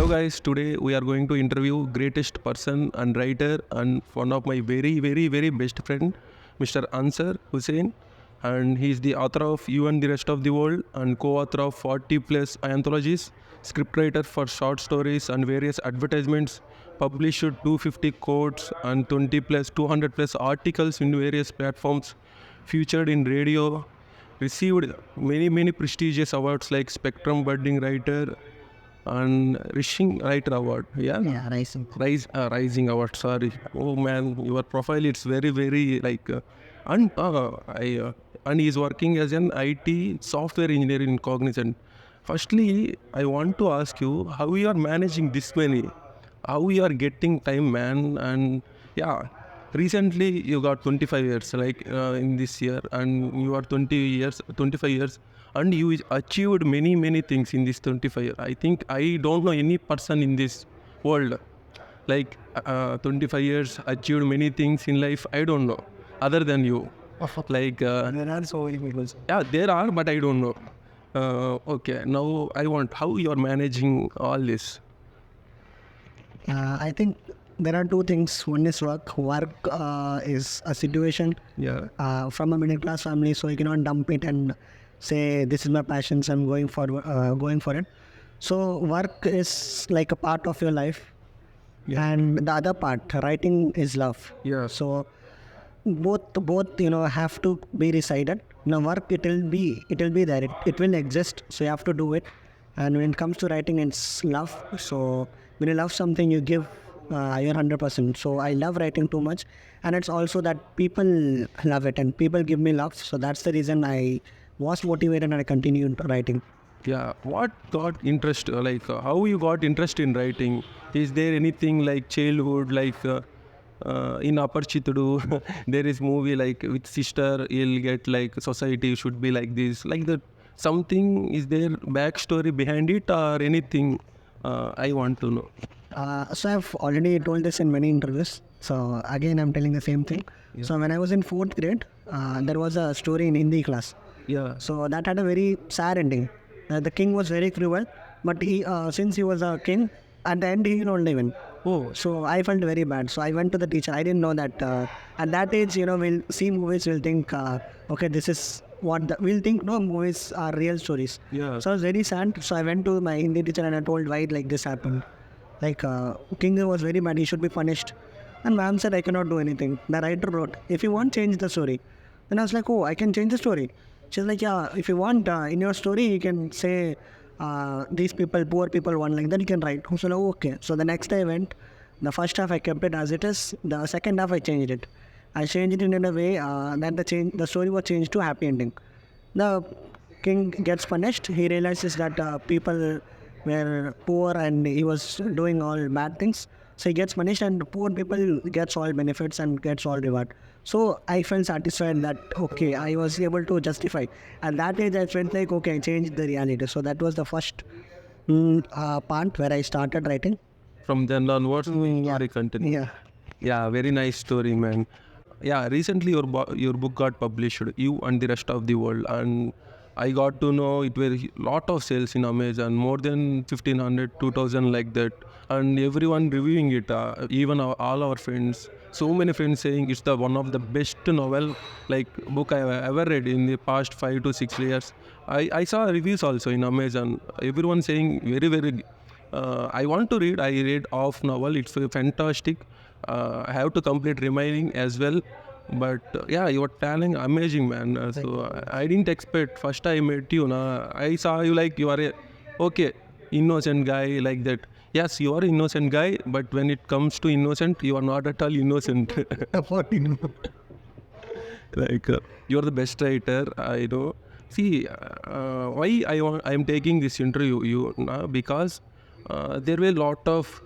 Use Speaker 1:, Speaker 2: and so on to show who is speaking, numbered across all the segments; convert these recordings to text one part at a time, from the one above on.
Speaker 1: guys, today we are going to interview greatest person and writer and one of my very best friend, Mr. Ansar Hussain, and he is the author of You and the Rest of the World and co-author of 40 plus anthologies, scriptwriter for short stories and various advertisements, published 250 quotes and 200 plus articles in various platforms, featured in radio, received many prestigious awards like Spectrum Budding Writer and Rising Writer Award.
Speaker 2: Yeah, rising.
Speaker 1: Rising Award. Sorry. Oh man, your profile it's very like, and he's working as an IT software engineer in Cognizant. Firstly, I want to ask you how you are managing this many, how you are getting time, man, and yeah. Recently, you got 25 years, like in this year, and you are 25 years, and you achieved many things in this 25 years. I think I don't know any person in this world like 25 years achieved many things in life. I don't know other than you. Like
Speaker 2: There are so many people.
Speaker 1: yeah, there are, but I don't know. Okay, now I want how you are managing all this.
Speaker 2: I think there are two things. One is work. Work is a situation from a middle class family, so you cannot dump it and say this is my passion, so I'm going for it. So work is like a part of your life, and the other part, writing, is love.
Speaker 1: Yeah.
Speaker 2: So both have to be decided. Now work, it will be there. It will exist. So you have to do it. And when it comes to writing, it's love. So when you love something, you give your 100%. So I love writing too much, and it's also that people love it and people give me love. So that's the reason I was motivated and I continued writing.
Speaker 1: Yeah, what got interest, like how you got interest in writing? Is there anything like childhood, like in Aparchitudu, there is movie like with sister, you'll get like society should be like this, like that. Something, is there backstory behind it or anything? I want to know.
Speaker 2: So I've already told this in many interviews. So again, I'm telling the same thing.
Speaker 1: Yeah.
Speaker 2: So when I was in 4th grade, there was a story in Hindi class.
Speaker 1: Yeah.
Speaker 2: So that had a very sad ending. The king was very cruel, but he, since he was a king, at the end he will only win.
Speaker 1: Oh,
Speaker 2: So I felt very bad. So I went to the teacher. I didn't know that at that age, we'll see movies, we'll think, okay, this is what we'll think. No, movies are real stories.
Speaker 1: yeah.
Speaker 2: So I was very sad. So I went to my Hindi teacher and I told why like this happened. Like king was very bad. He should be punished. And ma'am said I cannot do anything. The writer wrote, if you want, change the story. Then I was like, oh, I can change the story. She's like, yeah, if you want, in your story, you can say these people, poor people, one like that, you can write. So like, okay. So the next day I went. The first half I kept it as it is. The second half I changed it. I changed it in a way that the story was changed to happy ending. The king gets punished. He realizes that people were poor and he was doing all bad things. So he gets punished and poor people gets all benefits and gets all reward. So I felt satisfied that, okay, I was able to justify. At that age, I felt like, okay, I changed the reality. So that was the first part where I started writing.
Speaker 1: From then onwards, story continue.
Speaker 2: Yeah.
Speaker 1: Yeah, very nice story, man. Yeah, recently your book got published, You and the Rest of the World, and I got to know it were lot of sales in Amazon, more than 1,500, 2,000 like that, and everyone reviewing it, even all our friends. So many friends saying it's the one of the best novel like book I have ever read in the past 5 to 6 years. I saw reviews also in Amazon. Everyone saying very. I want to read. I read off novel. It's fantastic. I have to complete remaining as well. But yeah, your talent amazing, man. I didn't expect. First I met you, I saw you like you are a innocent guy like that. Yes, you are an innocent guy, but when it comes to innocent, you are not at all innocent. Like you are the best writer I know. See, why I am taking this interview because there were a lot of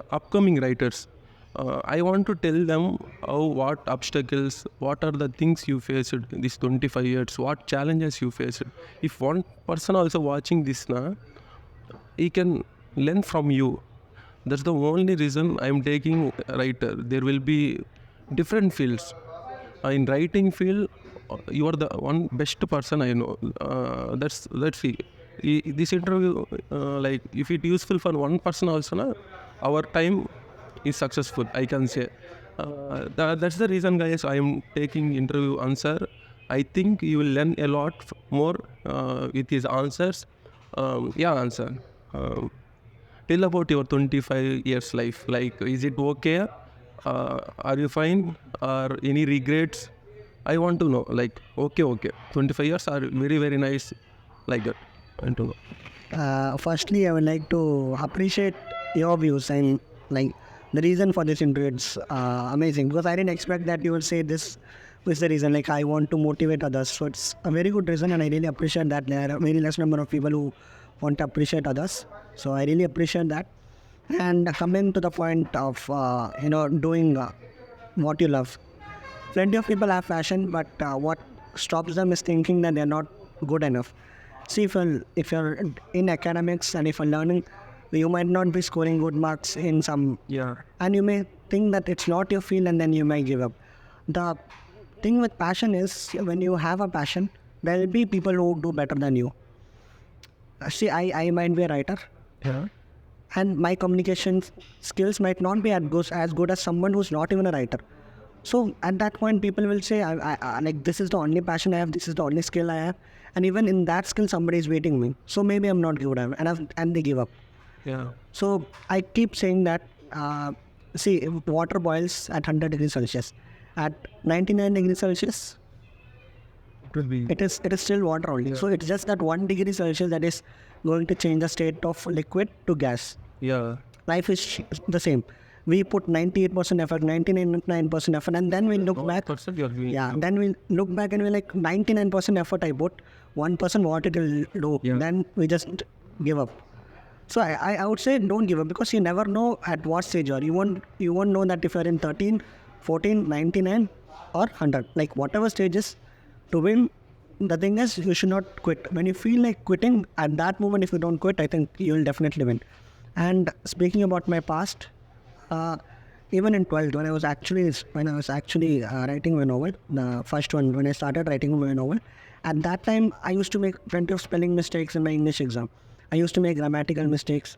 Speaker 1: upcoming writers. I want to tell them what obstacles, what are the things you faced these 25 years, what challenges you faced. If one person also watching this, he can learn from you. That's the only reason I am taking writer. There will be different fields. In writing field, you are the one best person I know. That's it. this interview, like if it useful for one person also, na, our time is successful, I can say. That's the reason, guys, I am taking interview answer. I think you will learn a lot more with his answers. Yeah, answer. Tell about your 25 years life. Like, is it okay? Are you fine? Or any regrets? I want to know. Like, okay. 25 years are very, very nice. Like that. I want to know.
Speaker 2: Firstly, I would like to appreciate your views and like the reason for this interview. It's amazing because I didn't expect that you will say this is the reason. Like I want to motivate others, so it's a very good reason, and I really appreciate that. There are very less number of people who want to appreciate others, so I really appreciate that. And coming to the point of doing what you love, plenty of people have passion, but what stops them is thinking that they're not good enough. See, if you're in academics and if you're learning, you might not be scoring good marks in some,
Speaker 1: Yeah.
Speaker 2: and you may think that it's not your field, and then you might give up. The thing with passion is when you have a passion, there will be people who do better than you. See, I might be a writer,
Speaker 1: Yeah.
Speaker 2: and my communication skills might not be as good as someone who's not even a writer. So at that point, people will say, like, this is the only passion I have, this is the only skill I have, and even in that skill, somebody is waiting me. So maybe I'm not good at it, and they give up.
Speaker 1: Yeah.
Speaker 2: So I keep saying that, see, water boils at 100 degrees Celsius. At 99 degrees Celsius,
Speaker 1: It will be.
Speaker 2: it is still water only.
Speaker 1: Yeah.
Speaker 2: So it's just that 1 degree Celsius that is going to change the state of liquid to gas.
Speaker 1: Yeah.
Speaker 2: Life is the same. We put 98% effort, 99% effort, and then we look back.
Speaker 1: Person you are doing.
Speaker 2: Yeah, then we look back and we're like 99% effort I put, 1% what it will do.
Speaker 1: Yeah.
Speaker 2: Then we just give up. So I would say don't give up because you never know at what stage you are. You won't know that if you're in 13, 14, 99 or 100. Like whatever stages to win, the thing is you should not quit. When you feel like quitting, at that moment if you don't quit, I think you will definitely win. And speaking about my past, even in 12th when I was actually writing my novel, the first one when I started writing my novel, at that time I used to make plenty of spelling mistakes in my English exam. I used to make grammatical mistakes.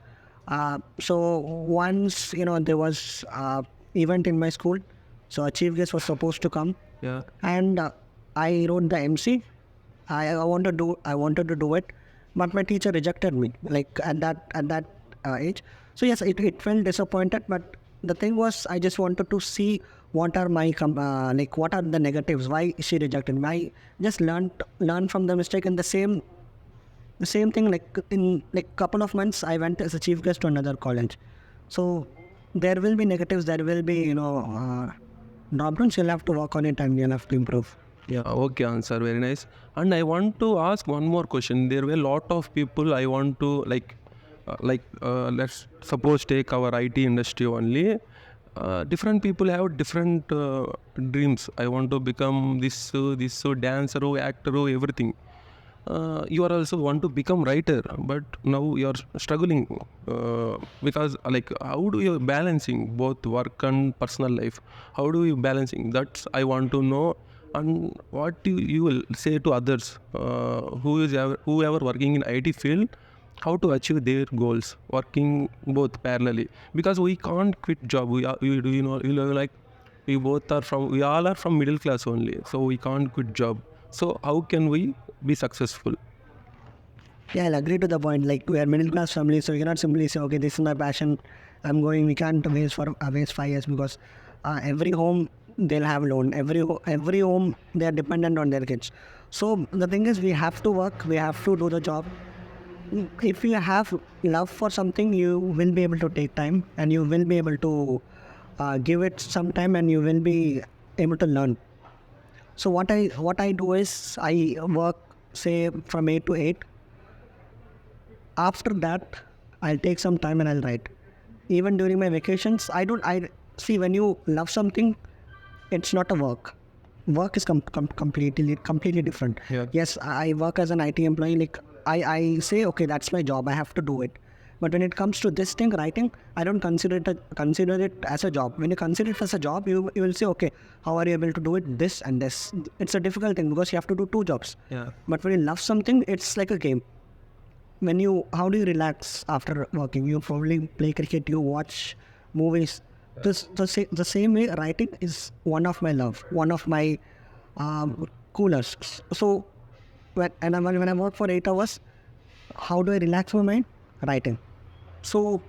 Speaker 2: So once there was event in my school, so a chief guest was supposed to come,
Speaker 1: Yeah.
Speaker 2: and I wrote the MC. I wanted to do it, but my teacher rejected me. Like at that age. So yes, it felt disappointed. But the thing was, I just wanted to see what are my what are the negatives. Why she rejected me? I just learned from the mistake. And the same thing. Like in couple of months, I went as a chief guest to another college. So there will be negatives. There will be problems. You'll have to work on it and you'll have to improve.
Speaker 1: Yeah, okay, answer. Very nice. And I want to ask one more question. There were a lot of people I want to let's suppose take our IT industry only. Different people have different dreams. I want to become this dancer, actor, everything. You are also want to become writer, but now you are struggling because how do you balancing both work and personal life? How do you balancing? That's I want to know. And what you will say to others whoever working in IT field, how to achieve their goals, working both parallelly, because we can't quit job. We all are from middle class only, so we can't quit job. So how can we be successful?
Speaker 2: Yeah, I'll agree to the point. Like we are middle class family, so you cannot simply say, okay, this is my passion. We can't waste 5 years because every home they'll have loan. Every home they are dependent on their kids. So the thing is, we have to work. We have to do the job. If you have love for something, you will be able to take time, and you will be able to give it some time, and you will be able to learn. So what I do is I work say from 8 to 8. After that, I'll take some time and I'll write. Even during my vacations, I see, when you love something, it's not a work. Work is completely different.
Speaker 1: Yeah.
Speaker 2: Yes, I work as an IT employee. Like I say, okay, that's my job. I have to do it. But when it comes to this thing, writing, I don't consider it as a job. When you consider it as a job, you will say, okay, how are you able to do it? This and this. It's a difficult thing because you have to do 2 jobs.
Speaker 1: Yeah.
Speaker 2: But when you love something, it's like a game. how do you relax after working? You probably play cricket, you watch movies. The same way, writing is one of my love, one of my coolest. So when I work for 8 hours, how do I relax my mind? Writing. So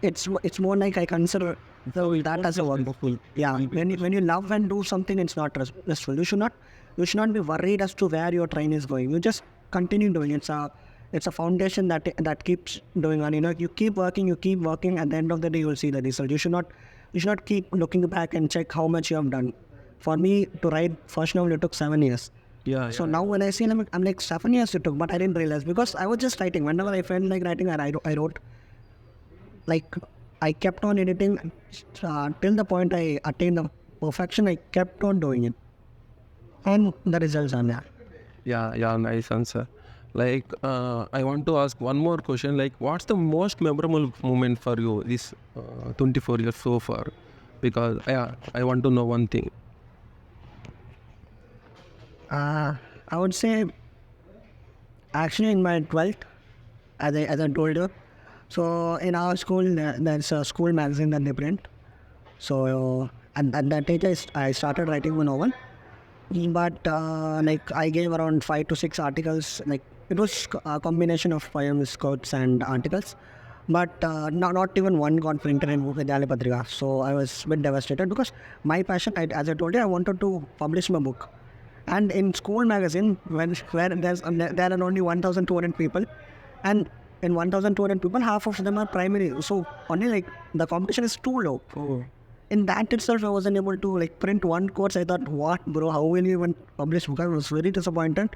Speaker 2: it's more like I consider that as a wonderful. Yeah, when you love and do something, it's not stressful. You should not be worried as to where your train is going. You just continue doing it. It's a foundation that keeps doing on. You keep working. At the end of the day, you will see the result. You should not keep looking back and check how much you have done. For me to write first novel, it took 7 years.
Speaker 1: Yeah,
Speaker 2: So now when I see them, I'm like 7 years it took, but I didn't realize because I was just writing. Whenever I felt like writing, I wrote. Like I kept on editing till the point I attained the perfection. I kept on doing it, and the results are there.
Speaker 1: yeah, nice answer. Like, I want to ask one more question. Like, what's the most memorable moment for you this 24 years so far? Because I want to know one thing.
Speaker 2: I would say actually in my 12th, as I told you. So in our school, there's a school magazine that they print. So at that age, I started writing a novel. But like I gave around 5 to 6 articles. Like it was a combination of poems, quotes, and articles. But not even one got printed in Vidyalaya Patrika. So I was a bit devastated because my passion, as I told you, I wanted to publish my book. And in school magazine, where there are only 1,200 people, and in 1,200 people, half of them are primary. So only like the competition is too low.
Speaker 1: Oh.
Speaker 2: In that itself, I wasn't able to like print one course. I thought, what, bro? How will you even publish book? I was very disappointed.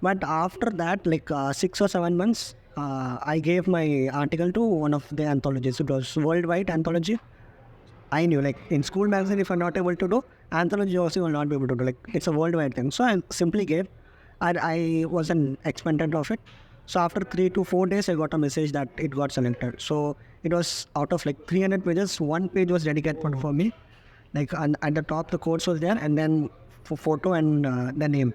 Speaker 2: But after that, like 6 or 7 months, I gave my article to one of the anthologies. It was worldwide anthology. I knew, like in school magazine, if I'm not able to do, anthology also will not be able to do. Like it's a worldwide thing. So I simply gave. I wasn't expectant of it. So after 3 to 4 days, I got a message that it got selected. So it was out of like 300 pages, one page was dedicated for me. Like at the top, the quotes was there, and then for photo and the name.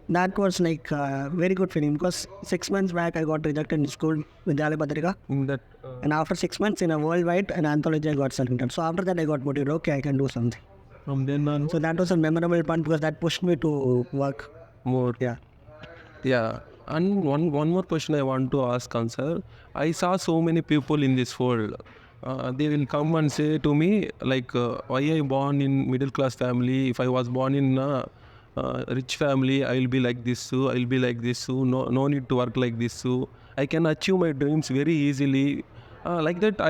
Speaker 2: That was like very good feeling because 6 months back I got rejected in school Vidyalaya Patrika.
Speaker 1: In that,
Speaker 2: And after 6 months in a worldwide an anthology I got selected. So after that I got motivated, okay, I can do something.
Speaker 1: from then on,
Speaker 2: So that was a memorable part because that pushed me to work.
Speaker 1: more.
Speaker 2: Yeah.
Speaker 1: Yeah, and one more question I want to ask, Ansar. I saw so many people in this world. They will come and say to me like, why I born in middle class family? If I was born in a rich family, I will be like this. So I will be like this. So no need to work like this. So I can achieve my dreams very easily. Like that,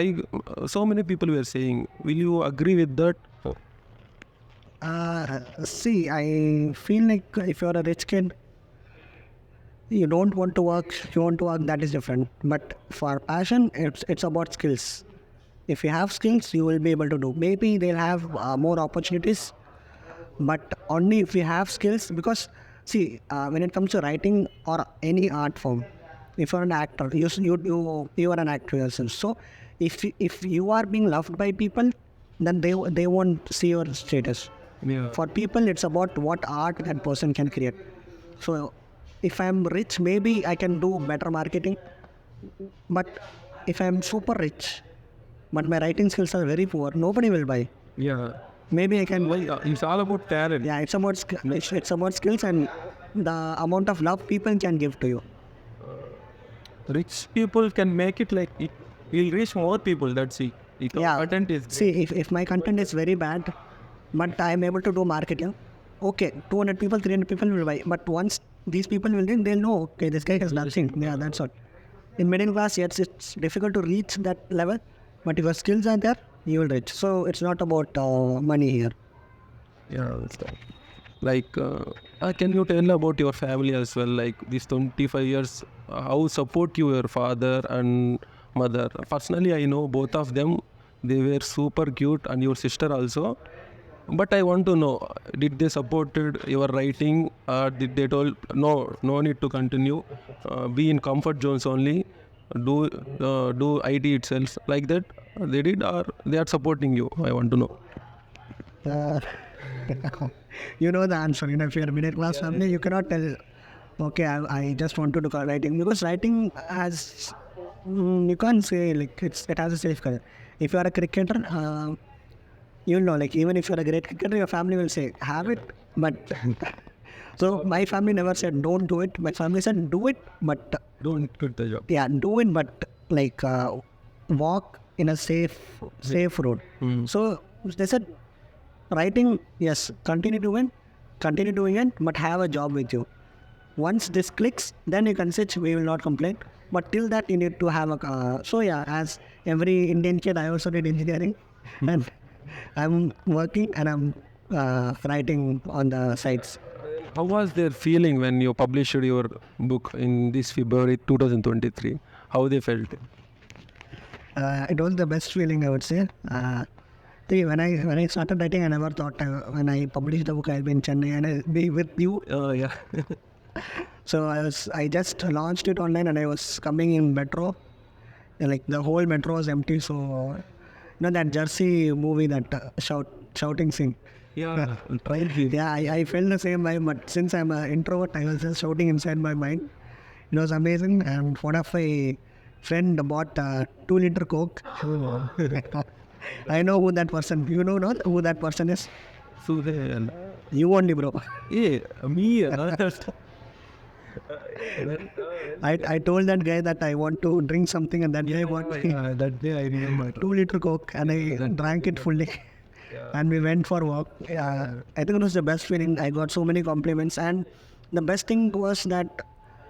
Speaker 1: so many people were saying. Will you agree with that?
Speaker 2: See, I feel like if you're a rich kid, you don't want to work, you want to work, that is different. But for passion, it's about skills. If you have skills, you will be able to do. Maybe they'll have more opportunities, but only if you have skills. Because see, when it comes to writing or any art form, if you're an actor, you are an actor yourself. So if you are being loved by people, then they won't see your status.
Speaker 1: Yeah.
Speaker 2: For people, it's about what art that person can create. So if I'm rich, maybe I can do better marketing. But if I'm super rich, but my writing skills are very poor, nobody will buy.
Speaker 1: Yeah.
Speaker 2: Maybe I can.
Speaker 1: Well, it's all about talent.
Speaker 2: Yeah, it's about skills and the amount of love people can give to you.
Speaker 1: Rich people can make it like it will reach more people. That's it.
Speaker 2: Yeah.
Speaker 1: Content is
Speaker 2: See, if my content is very bad, but I'm able to do marketing, okay, 200 people, 300 people will buy. But once these people will read, they'll know, okay, this guy has nothing. Yeah, that's all. In middle class, yes, it's difficult to reach that level, but if your skills are there, you will reach. So it's not about money here.
Speaker 1: Yeah, that's right. Like, can you tell about your family as well? Like these 25 years, how support you your father and mother? Personally, I know both of them. They were super cute, and your sister also. But I want to know, did they supported your writing, or did they told no need to continue, be in comfort zones only, do IT itself like that? They did, or they are supporting you? I want to know.
Speaker 2: Uh, you know the answer. If you're a middle class family, you cannot tell okay, I just wanted to call writing because writing has, you can't say like it has a safe color. If you are a cricketer, you'll know, like even if you're a great cricketer, your family will say, have it, but so my family never said don't do it. My family said do it, but
Speaker 1: Don't quit the job.
Speaker 2: yeah, do it, but like walk in a safe road. So they said writing, yes, continue doing it, but have a job with you. Once this clicks, then you can switch. We will not complain. But till that, you need to have a. So yeah, as every Indian kid, I also did engineering, and I'm working and I'm writing on the sites.
Speaker 1: How was their feeling when you published your book in this February 2023? How they felt?
Speaker 2: It was the best feeling, I would say. See, when I started writing, I never thought when I published the book, I'll be in Chennai and I'll be with you.
Speaker 1: Yeah.
Speaker 2: So I just launched it online and I was coming in metro. And like the whole metro was empty. So you know that Jersey movie, that shouting scene.
Speaker 1: Yeah. Try it.
Speaker 2: Yeah, I felt the same way. But since I'm an introvert, I was just shouting inside my mind. It was amazing. And one of my friend bought 2-liter Coke. I know who that person. You know not who that person is.
Speaker 1: Suhail.
Speaker 2: You only, bro.
Speaker 1: Yeah, me.
Speaker 2: I told that guy that I want to drink something, and that guy bought
Speaker 1: That day I remember.
Speaker 2: 2-liter Coke, and I drank it fully. And we went for a walk. I think it was the best feeling. I got so many compliments, and the best thing was that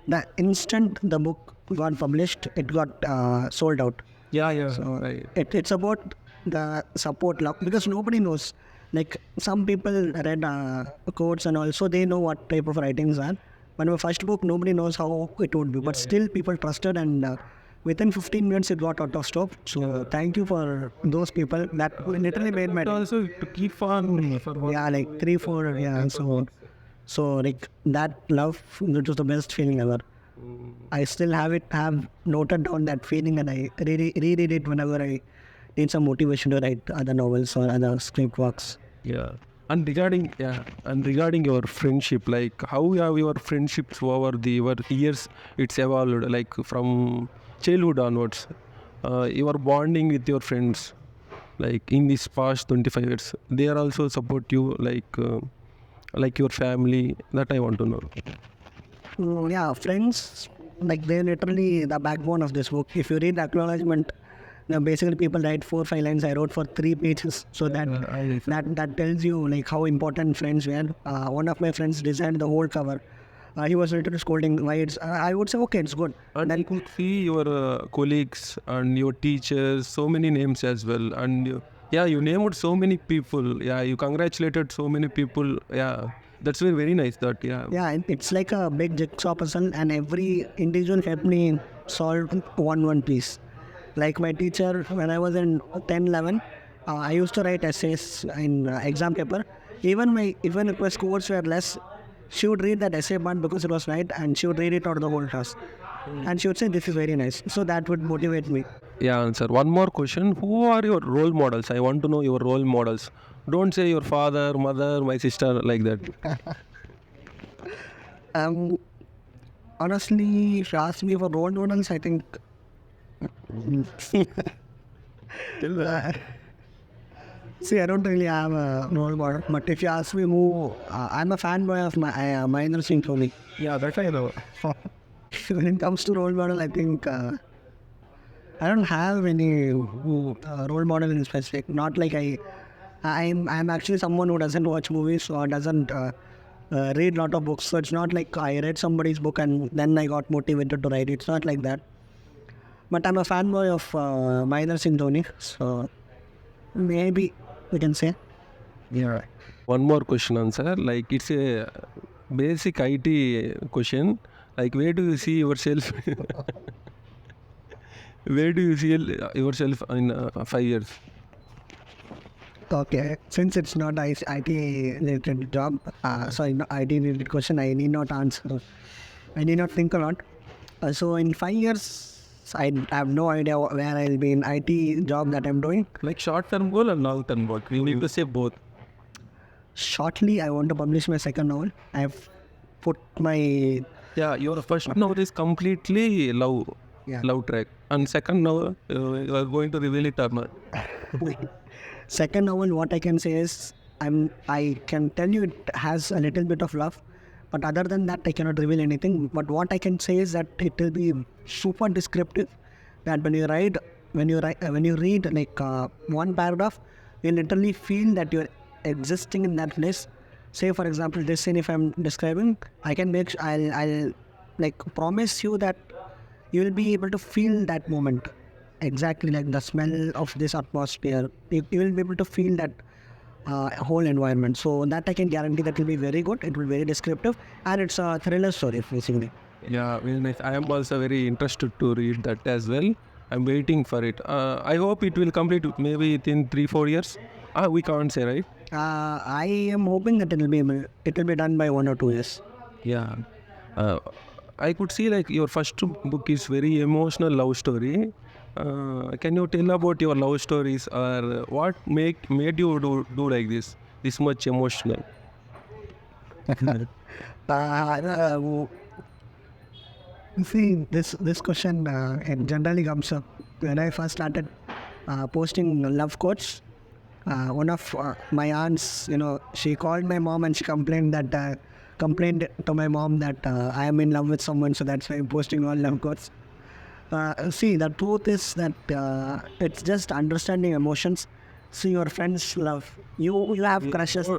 Speaker 2: the instant the book got published, it got sold out.
Speaker 1: Yeah.
Speaker 2: So
Speaker 1: Right.
Speaker 2: it's about the support love, because nobody knows. Like some people read quotes and also they know what type of writings are. But my first book, nobody knows how it would be. But still, people trusted, and within 15 minutes, it got out of stock. So thank you for those people. That literally made my
Speaker 1: But
Speaker 2: day.
Speaker 1: also to keep on for one.
Speaker 2: Yeah, like 3-4. Yeah, so like that love, it was the best feeling ever. I still have noted down that feeling, and I reread it whenever I need some motivation to write other novels or other script works.
Speaker 1: Yeah. And regarding your friendship, like how have your friendships over your years it's evolved, like from childhood onwards, your bonding with your friends, like in this past 25 years, they are also support you like your family. That I want to know.
Speaker 2: Yeah, friends, like they're literally the backbone of this book. If you read the acknowledgement, basically people write 4-5 lines. I wrote for 3 pages, so that tells you like how important friends were. One of my friends designed the whole cover. He was literally scolding why it's. I would say okay, it's good.
Speaker 1: And I could see your colleagues and your teachers, so many names as well. And you named so many people. Yeah, you congratulated so many people. Yeah, that's very nice. That
Speaker 2: Yeah, it's like a big jigsaw puzzle, and every individual helped me solve one piece. Like my teacher, when I was in 10-11, I used to write essays in exam paper. Even if my scores were less, she would read that essay part because it was right, and she would read it out of the whole class. And she would say, this is very nice. So that would motivate me.
Speaker 1: Yeah, Ansar. One more question. Who are your role models? I want to know your role models. Don't say your father, mother, my sister, like that.
Speaker 2: Honestly, if you ask me for role models, I think see, I don't really have a role model, but if you ask me who, I'm a fanboy of Mahendra Singh Dhoni.
Speaker 1: Yeah, that I know.
Speaker 2: When it comes to role model, I think I don't have any role model in specific. Not like I'm actually someone who doesn't watch movies or doesn't read lot of books. So it's not like I read somebody's book and then I got motivated to write it. It's not like that. But I'm a fanboy of Mahendra Singh Dhoni. So maybe we can say.
Speaker 1: Yeah. One more question, Ansar. Like it's a basic IT question. Like where do you see yourself? Where do you see yourself in 5 years?
Speaker 2: Okay, since it's not IT related job, sorry, not IT related question, I need not answer. I need not think a lot. So in 5 years, I have no idea where I'll be in IT job that I'm doing.
Speaker 1: Like short-term goal and long-term goal. You need to say both.
Speaker 2: Shortly, I want to publish my second novel. I've put my
Speaker 1: Yeah, your first novel is completely
Speaker 2: Yeah.
Speaker 1: love track, and second novel you are going to reveal it or not?
Speaker 2: Second novel, what I can say is I can tell you it has a little bit of love, but other than that, I cannot reveal anything. But what I can say is that it will be super descriptive. That when you read like one paragraph, you literally feel that you're existing in that place. Say for example, this scene if I'm describing, I can make I'll like promise you that you will be able to feel that moment exactly like the smell of this atmosphere. You will be able to feel that whole environment. So that I can guarantee that will be very good. It will be very descriptive, and it's a thriller story basically.
Speaker 1: Yeah, very nice. I am also very interested to read that as well. I'm waiting for it. I hope it will complete maybe within 3-4 years. We can't say, right?
Speaker 2: I am hoping that it will be done by 1 or 2 years.
Speaker 1: Yeah. Uh, I could see like your first book is very emotional love story. Can you tell about your love stories or what made you do like this much emotional?
Speaker 2: uh, See, this question it generally comes up when I first started posting love quotes. One of my aunts, she called my mom and she complained to my mom that I am in love with someone, so that's why I'm posting all love quotes. See, the truth is that it's just understanding emotions. See, your friends love you have crushes.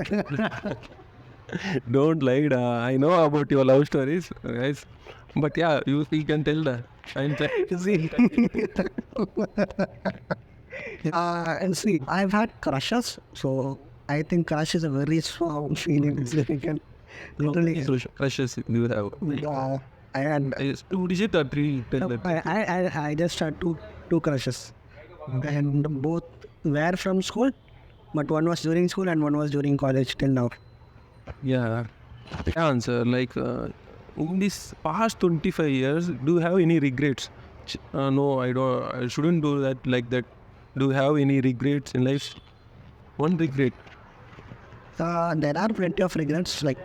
Speaker 1: Don't lie. I know about your love stories, guys. But yeah, you can tell that. I'm
Speaker 2: See, and see, I've had crushes, so I think crush is a very strong feeling. So you can literally,
Speaker 1: crushes you have.
Speaker 2: I had,
Speaker 1: Is 2 digit or 3? Tell that.
Speaker 2: I just had two crushes, and both were from school, but one was during school and one was during college till now.
Speaker 1: Yeah. Yeah, Answer. Like in this past 25 years, do you have any regrets? No, I don't. I shouldn't do that like that. Do you have any regrets in life? One regret.
Speaker 2: There are plenty of regrets, like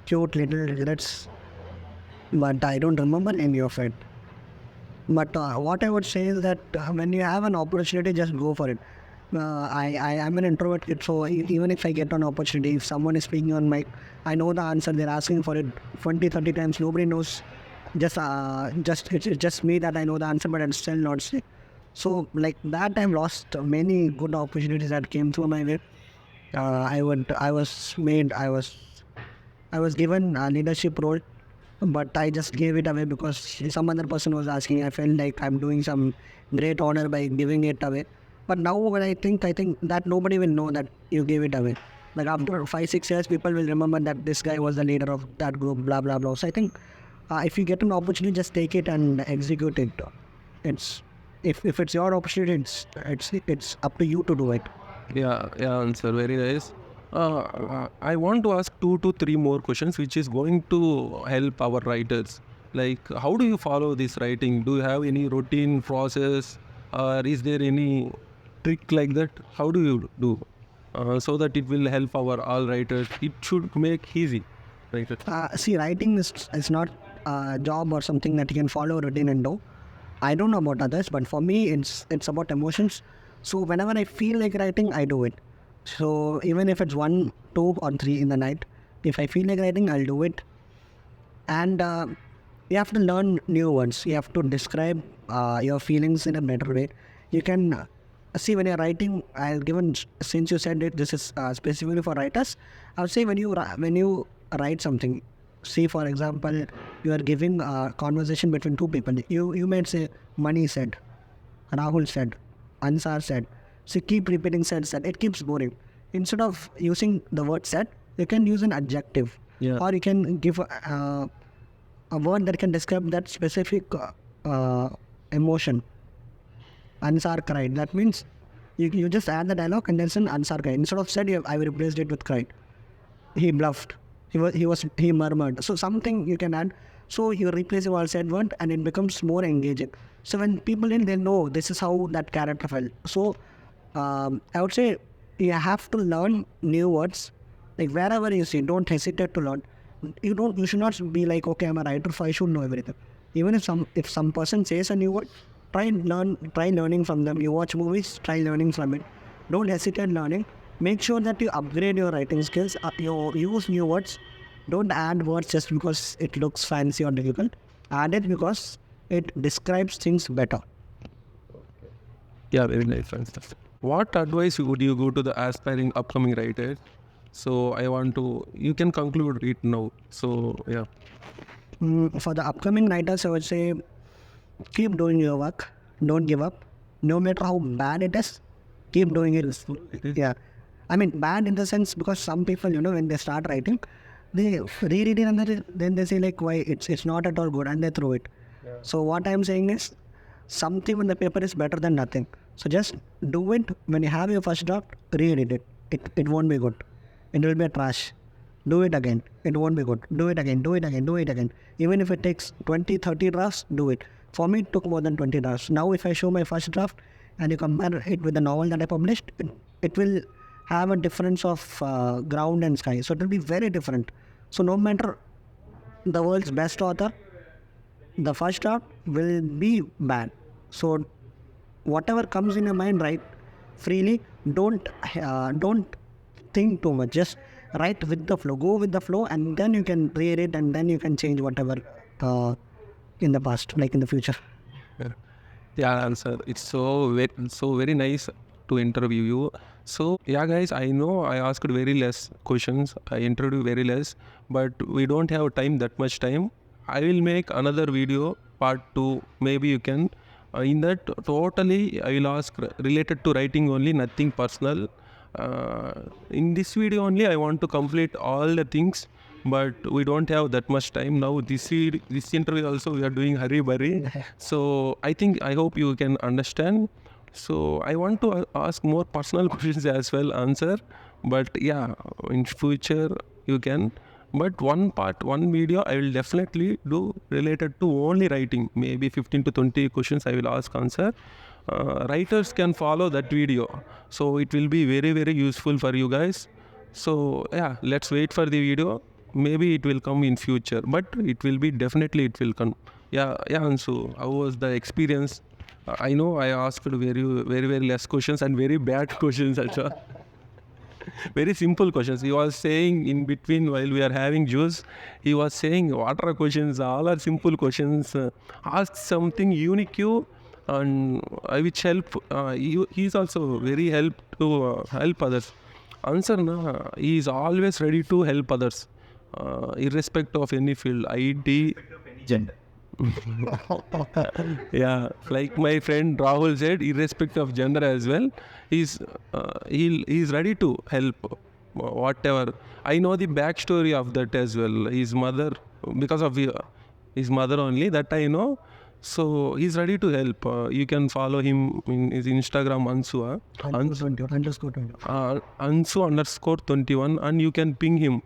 Speaker 2: cute little regrets, but I don't remember any of it. But what I would say is that when you have an opportunity, just go for it. I am an introvert kid, so even if I get an opportunity, if someone is speaking on mic, I know the answer. They're asking for it 20, 30 times. Nobody knows. It's just me that I know the answer, but I'm still not say. So like that, I've lost many good opportunities that came through my way. I was given a leadership role, but I just gave it away because some other person was asking. I felt like I'm doing some great honor by giving it away. But now when I think that nobody will know that you gave it away. Like after 5, 6 years, people will remember that this guy was the leader of that group, blah blah blah. So I think if you get an opportunity, just take it and execute it. It's if it's your opportunity, it's up to you to do it.
Speaker 1: Yeah, Answer. Very nice. I want to ask 2 to 3 more questions, which is going to help our writers. Like, how do you follow this writing? Do you have any routine process, or is there any trick like that? How do you do so that it will help our all writers? It should make easy, right?
Speaker 2: See, writing is not a job or something that you can follow a routine and do. I don't know about others, but for me, it's about emotions. So whenever I feel like writing, I do it. So even if it's 1, 2, or 3 in the night, if I feel like writing, I'll do it. And you have to learn new words. You have to describe your feelings in a better way. You can see when you're writing. Since you said it, this is specifically for writers. I would say when you write something. See, for example, you are giving a conversation between two people. You might say, Mani said, Rahul said, Ansar said. So keep repeating said. It keeps boring. Instead of using the word said, you can use an adjective.
Speaker 1: Yeah.
Speaker 2: Or you can give a word that can describe that specific emotion. Ansar cried. That means you just add the dialogue and then say Ansar cried. Instead of said, I replaced it with cried. He bluffed. He murmured. So something you can add. So you replace all said word and it becomes more engaging. So when people in, they know this is how that character felt. So I would say you have to learn new words. Like wherever you see, don't hesitate to learn. You should not be like, okay, I'm a writer, so I should know everything. Even if some person says a new word, try learning from them. You watch movies, try learning from it. Don't hesitate learning. Make sure that you upgrade your writing skills. You use new words. Don't add words just because it looks fancy or difficult. Add it because it describes things better.
Speaker 1: Yeah, very nice answer. What advice would you go to the aspiring upcoming writers? So you can conclude it now. So yeah.
Speaker 2: For the upcoming writers, I would say keep doing your work. Don't give up. No matter how bad it is, keep doing it. Yeah. I mean, bad in the sense because some people, when they start writing, they read it and then they say like, why it's not at all good, and they throw it. Yeah. So what I'm saying is, something on the paper is better than nothing. So just do it. When you have your first draft, read it. It won't be good. It will be a trash. Do it again. It won't be good. Do it again. Do it again. Do it again. Even if it takes 20, 30 drafts, do it. For me, it took more than 20 drafts. Now, if I show my first draft and you compare it with the novel that I published, it will have a difference of ground and sky. So it will be very different. So no matter the world's best author, the first draft will be bad. So whatever comes in your mind, write freely. Don't think too much. Just write with the flow. Go with the flow, and then you can read it, and then you can change whatever in the past, like in the future.
Speaker 1: Yeah, Ansar. It's so very nice to interview you. So yeah, guys, I know I asked very less questions. I interviewed very less, but we don't have that much time. I will make another video, part 2. Maybe you can. In that, totally, I will ask related to writing only, nothing personal. In this video only, I want to complete all the things, but we don't have that much time now. This interview also we are doing hurry burry. So I hope you can understand. So I want to ask more personal questions as well, Answer. But yeah, in future you can. But one video I will definitely do related to only writing. Maybe 15 to 20 questions I will ask, Answer. Writers can follow that video. So it will be very, very useful for you guys. So yeah, let's wait for the video. Maybe it will come in future, but it will come. Yeah, Ansu, how was the experience? I know I asked very, very, very less questions and very bad questions also. Very simple questions. He was saying in between while we are having juice, he was saying what are questions? All are simple questions. Ask something unique and which help. He is also very help to help others. Answer na, he is always ready to help others, irrespective of any field, IT,
Speaker 3: Gender.
Speaker 1: yeah, like my friend Rahul said, irrespective of gender as well, he's ready to help whatever. I know the backstory of that as well. His mother, because of his mother only, that I know. So he's ready to help. You can follow him in his Instagram, Ansu. Ansu_21, and you can ping him.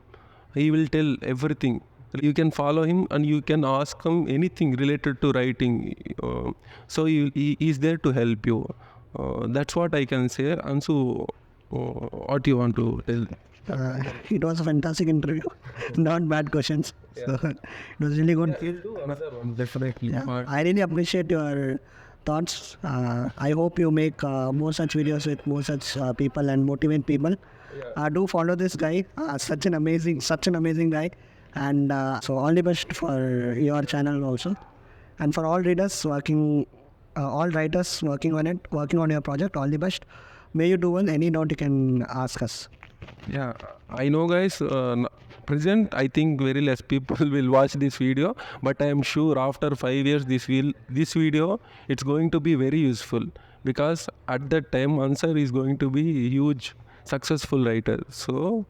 Speaker 1: He will tell everything. You can follow him and you can ask him anything related to writing. So he is there to help you. That's what I can say. Ansu, what you want to tell?
Speaker 2: It was a fantastic interview. Not bad questions. So, it was really good.
Speaker 1: We'll do another one, definitely.
Speaker 2: Yeah, I really appreciate your thoughts. I hope you make more such videos with more such people and motivate people. Do follow this guy. Such an amazing guy. And so all the best for your channel also. And for all readers all writers working on your project, all the best. May you do well. Any doubt you can ask us.
Speaker 1: Yeah, I know guys, present I think very less people will watch this video, but I am sure after 5 years this video it's going to be very useful, because at that time Ansar is going to be a huge successful writer. So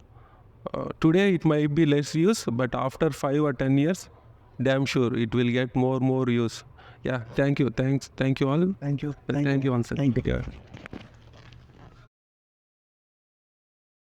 Speaker 1: today it might be less use, but after 5 or 10 years, damn sure it will get more use. Yeah, thank you all.
Speaker 2: Thank you.
Speaker 1: Thank you, Ansar.
Speaker 2: Thank you.
Speaker 1: Yeah.